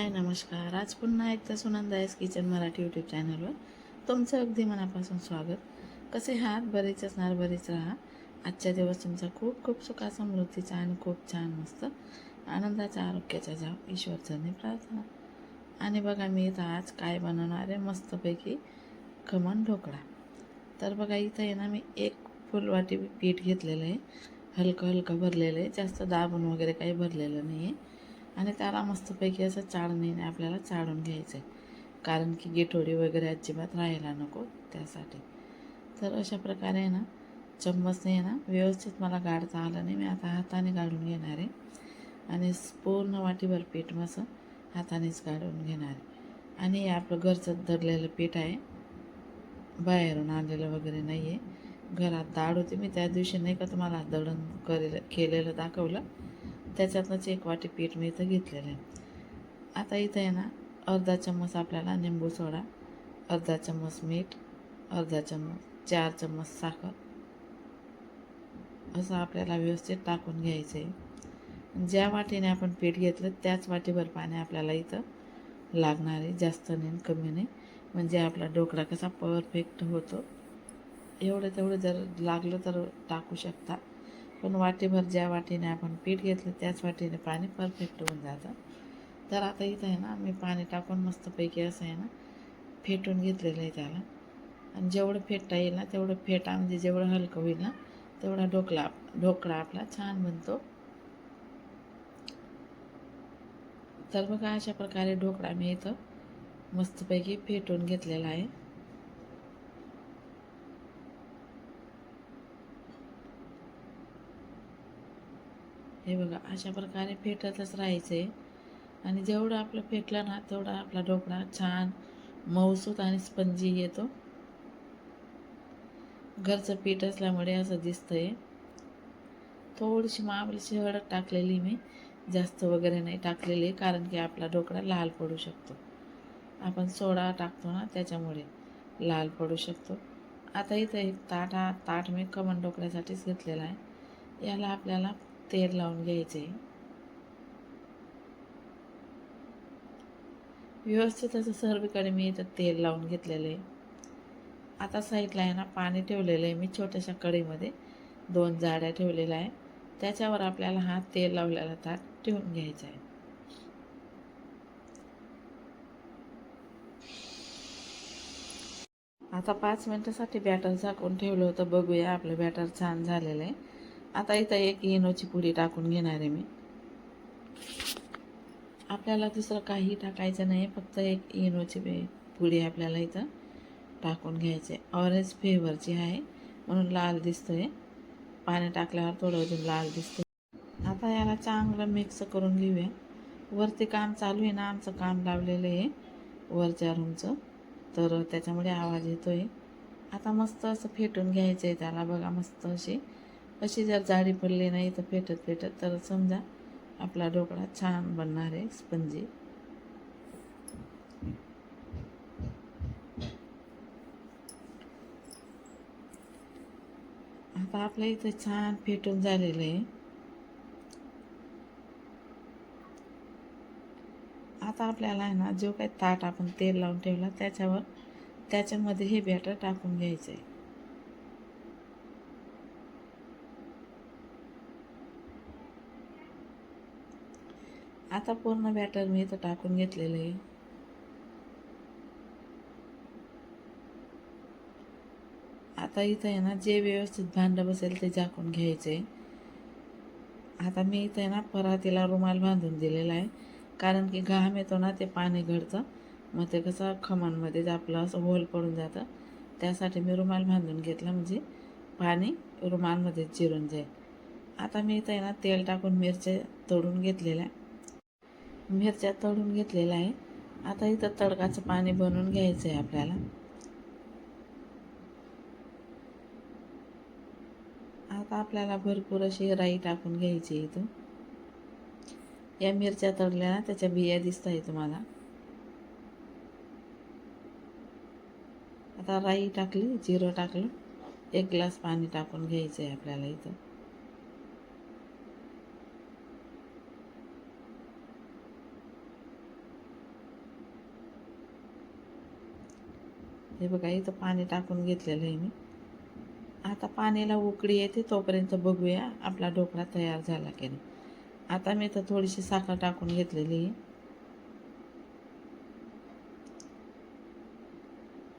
हाय नमस्कार. आज पुन्हा एकदा सुनंदायस किचन मराठी यूट्यूब चॅनलवर तुमचं अगदी मनापासून स्वागत. कसे आहात? बरेच असणार, बरेच राहा. आजचा दिवस तुमचा खूप खूप सुखा समृद्धीचा आणि खूप छान मस्त आनंदाच्या आरोग्याचा जाव ईश्वरचरणी प्रार्थना. आणि बघा मी इथं आज काय बनवणार आहे, मस्तपैकी खमण ढोकळा. तर बघा इथं आहे ना, मी एक फुल वाटी पीठ घेतलेलं आहे, हलकं हलकं भरलेलं आहे, जास्त दाबून वगैरे काही भरलेलं नाही आहे. आणि त्याला मस्तपैकी असं चाळणीने आपल्याला चाळून घ्यायचं आहे, कारण की गिठोडी वगैरे अजिबात राहायला नको त्यासाठी. तर अशा प्रकारे आहे ना, चम्मचने आहे ना व्यवस्थित मला गाळता आलं नाही, मी आता हाताने गाळून घेणार आहे. आणि पूर्ण वाटीभर पीठ मस्त हातानेच गाळून घेणार आहे. आणि हे आपलं घरचं दळलेलं पीठ आहे, बाहेरून आणलेलं वगैरे नाही आहे. घरात डाळ होती, मी त्या दिवशी नाही का तुम्हाला दळण केलेलं दाखवलं, त्याच्यातनंच एक वाटी पीठ मी इथं घेतलेलं आहे. आता इथं आहे ना, अर्धा चम्मच आपल्याला निंबू सोडा, अर्धा चम्मच मीठ, अर्धा चम्मच 4 चम्मच साखर असं आपल्याला व्यवस्थित टाकून घ्यायचं आहे. ज्या वाटीने आपण पीठ घेतलं त्याच वाटीभर पाणी आपल्याला इथं लागणार आहे, जास्त नाही कमी नाही, म्हणजे आपला ढोकळा कसा परफेक्ट होतो. एवढं तेवढं जर लागलं तर टाकू शकता, पण वाटीभर ज्या वाटीने आपण पीठ घेतलं त्याच वाटीने पाणी परफेक्ट होऊन जातं. तर आता इथं आहे ना, मी पाणी टाकून मस्तपैकी असं आहे ना फेटून घेतलेलं आहे त्याला. आणि जेवढं फेटता येईल ना तेवढं फेटा, म्हणजे जेवढं हलकं होईल ना तेवढा ढोकळा आपला छान बनतो. तर बघा अशा प्रकारे ढोकळा मी इथं मस्तपैकी फेटून घेतलेला आहे. हे बघा अशा प्रकारे फेटतच राहायचं आहे. आणि जेवढं आपलं फेटलं ना तेवढा आपला ढोकळा छान मऊसूत आणि स्पंजी येतो. घरचं पीठ असल्यामुळे असं दिसतंय. थोडीशी मामूलीशी हळद टाकलेली मी, जास्त वगैरे नाही टाकलेली, कारण की आपला ढोकळा लाल पडू शकतो. आपण सोडा टाकतो ना त्याच्यामुळे लाल पडू शकतो. आता इथं एक ताट मी खमण ढोकळ्यासाठीच घेतलेला आहे. याला आपल्याला तेल लावून घ्यायचं आहे. व्यवस्थित असं सर्वीकडे मी इथं तेल लावून घेतलेलं आहे. आता साईडला आहे ना पाणी ठेवलेलं आहे मी छोट्याशा कढईमध्ये, 2 जाड्या ठेवलेल्या आहे. त्याच्यावर आपल्याला हा तेल लावलेला ताट ठेवून घ्यायचा आहे. आता 5 मिनिटासाठी बॅटर झाकून ठेवलं होतं. बघूया आपलं बॅटर छान झालेलं आहे. आता इथं एक इनोची पुडी टाकून घेणार आहे मी. आपल्याला दुसरं काही टाकायचं नाही, फक्त एक इनोची पुडी आपल्याला इथं टाकून घ्यायचे. ऑरेंज फ्लेवरची आहे म्हणून लाल दिसतोय, पाणी टाकल्यावर थोडं अजून लाल दिसतं. आता याला चांगलं मिक्स करून घेऊया. वरती काम चालू आहे ना, आमचं काम लावलेलं आहे वरच्या रूमचं, तर त्याच्यामुळे आवाज येतोय. आता मस्त असं फेटून घ्यायचं आहे त्याला. बघा मस्त अशी जर जाडी पडली नाही तर फेटत फेटत तर समजा आपला ढोकळा छान बनणार आहे, स्पंजी. आता आपल्या इथं छान फेटून झालेलं आहे. आता आपल्याला आहे ना, जो काही ताट आपण तेल लावून ठेवला त्याच्यामध्ये हे बॅटर टाकून घ्यायचं आहे. आता पूर्ण बॅटर मी इथं टाकून घेतलेलं आहे. आता इथं आहे ना, जे व्यवस्थित भांडं बसेल ते झाकून घ्यायचं आहे. आता मी इथं आहे ना परातीला रुमाल बांधून दिलेला आहे, कारण की घाम येतो ना ते पाणी घडतं, मग ते कसं खमणमध्ये आपलं असं होल पडून जातं. त्यासाठी मी रुमाल बांधून घेतला, म्हणजे पाणी रुमालमध्ये जिरून जाईल. आता मी इथं आहे ना तेल टाकून मिरच्या तळून घेतलेल्या आहे. आता इथं तडकाचं पाणी बनवून घ्यायचं आहे आपल्याला. आता आपल्याला भरपूर अशी राई टाकून घ्यायची इथं. या मिरच्या तळल्या ना त्याच्या बिया दिसत आहे तुम्हाला. आता राई टाकली, जिरं टाकलं, 1 ग्लास पाणी टाकून घ्यायचं आहे आपल्याला इथं. हे बघा इथं पाणी टाकून घेतलेलं आहे मी. आता पाण्याला उकळी येते तोपर्यंत बघूया आपला ढोकळा तयार झाला की नाही. आता मी इथं थोडीशी साखर टाकून घेतलेली आहे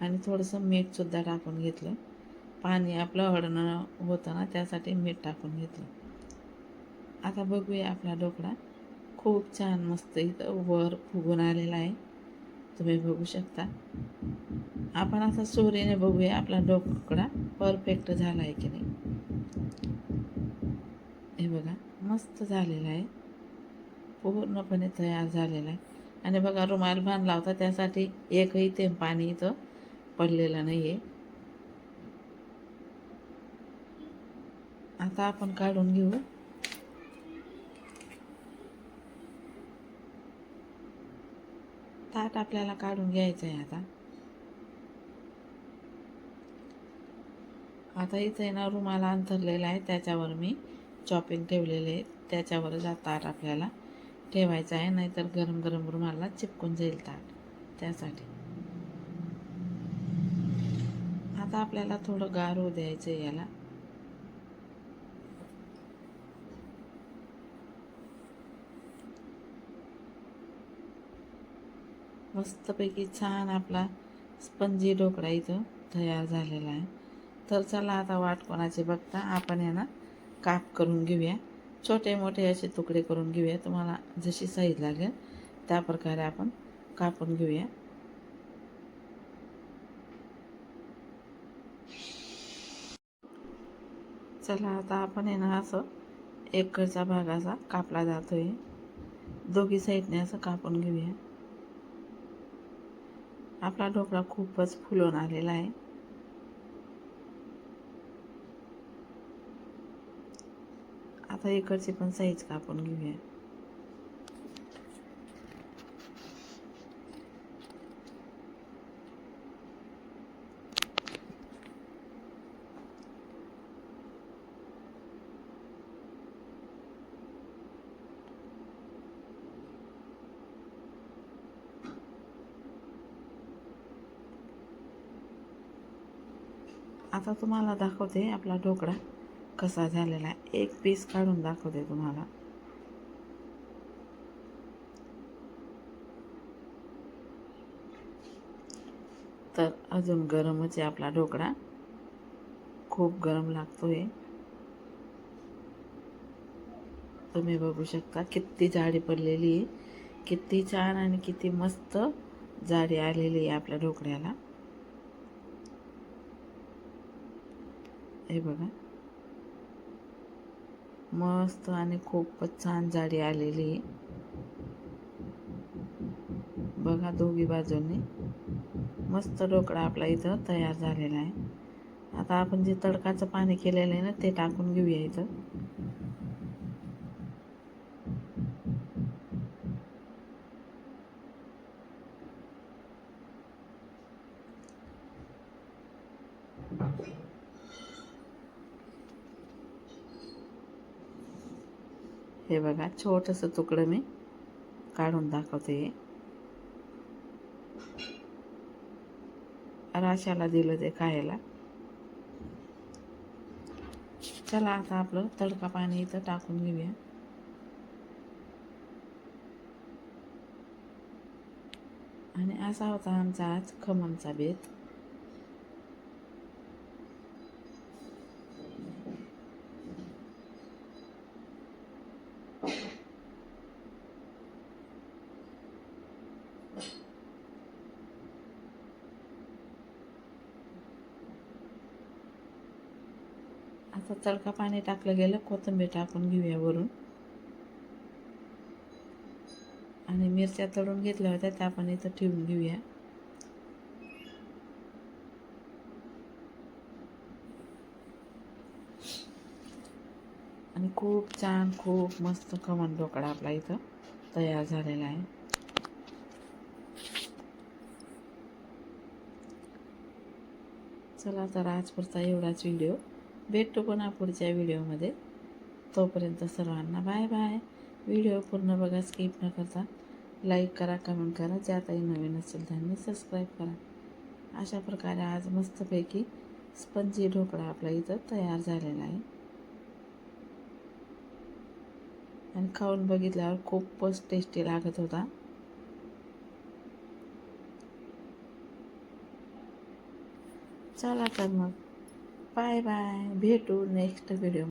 आणि थोडंसं मीठसुद्धा टाकून घेतलं. पाणी आपलं हळणं होतं ना त्यासाठी मीठ टाकून घेतलं. आता बघूया आपला ढोकळा खूप छान मस्त इथं वर फुगून आलेला आहे, तुम्ही बघू शकता. आपण आता सुरीने बघूया आपला ढोकळा परफेक्ट झाला आहे की नाही. हे बघा मस्त झालेला आहे, पूर्णपणे तयार झालेला आहे. आणि बघा रुमाल बांधला होता त्यासाठी एकही थेंब पाणी इथं पडलेलं नाही आहे. आता आपण काढून घेऊ. ताट आपल्याला काढून घ्यायचं आहे. आता इथे ना रुमाल अंथरलेला आहे, त्याच्यावर मी चॉपिंग ठेवलेले आहे. त्याच्यावर ताट आपल्याला ठेवायचं आहे, नाहीतर गरम गरम रुमाला चिपकून जाईल ताट, त्यासाठी. आता आपल्याला थोडं गार होऊ द्यायचं आहे याला. मस्तपैकी छान आपला स्पंजी ढोकळा इथं तयार झालेला आहे. तर चला आता वाट कोणाची बघता आपण यांना काप करून घेऊया. छोटे मोठे असे तुकडे करून घेऊया. तुम्हाला जशी साईज लागेल त्या प्रकारे आपण कापून घेऊया. चला आता आपण यांना असं एककडचा भाग असा कापला जातोय, दोघी साईडने असं कापून घेऊया. आपला ढोकळा खूपच फुलून आलेला आहे. आता इकडची पण साईज कापून घेऊया. आता तुम्हाला दाखवते आपला ढोकळा कसा झालेला आहे. एक पीस काढून दाखवते तुम्हाला. तर अजून गरमच आहे आपला ढोकळा, खूप गरम लागतोय. तुम्ही बघू शकता किती जाडी पडलेली आहे, किती छान आणि किती मस्त जाडी आलेली आहे आपल्या ढोकळ्याला. हे बघा मस्त आणि खूपच छान जाडी आलेली आहे. बघा दोघी बाजूंनी मस्त ढोकळा आपला इथं तयार झालेला आहे. आता आपण जे तडकाचं पाणी केलेलं आहे ना ते टाकून घेऊया इथं. हे बघा छोटंसं तुकडं मी काढून दाखवते. राशाला दिलं ते खायला. चला आता आपलं तडका पाणी इथं टाकून घेऊया. आणि असा होता आमचा आज खमणचा बेत. आता तडका पाणी टाकलं गेलं, कोथिंबीर टाकून घेऊया वरून. आणि मिरच्या तळून घेतल्या होत्या त्या पण इथं ठेवून घेऊया. आणि खूप छान खूप मस्त खमण ढोकळा आपला इथं तयार झालेला आहे. चला तर आजपुरता एवढाच व्हिडिओ. भेटतो पुन्हा पुढच्या व्हिडिओमध्ये. तोपर्यंत सर्वांना बाय बाय. व्हिडिओ पूर्ण बघा, स्किप न करता. लाईक करा, कमेंट करा. ज्या काही नवीन असेल त्यांनी सबस्क्राईब करा. अशा प्रकारे आज मस्तपैकी स्पंजी ढोकळा आपला इथं तयार झालेला आहे आणि खाऊन बघितल्यावर खूपच टेस्टी लागत होता. चला तर मग बाय बाय, भेटू नेक्स्ट व्हिडिओ.